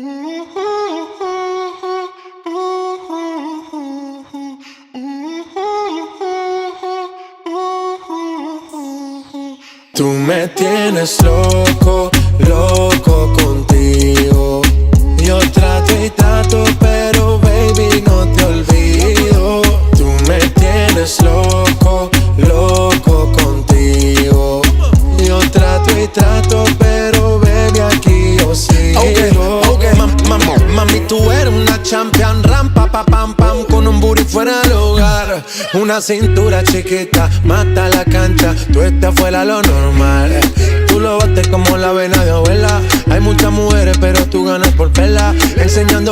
Tú me tienes loco, loco contigo. Yo trato y trato, pero baby no te olvido. Tú me tienes loco, loco contigo. Yo trato y trato, pero baby aquí yo sigo. Okay. Mami, tú eres una champion, rampa, pa, pam, pam, con un booty fuera del hogar. Una cintura chiquita, mata la cancha, tú estás fuera lo normal. Tú lo bates como la vena de abuela. Hay muchas mujeres, pero tú ganas por verla, enseñando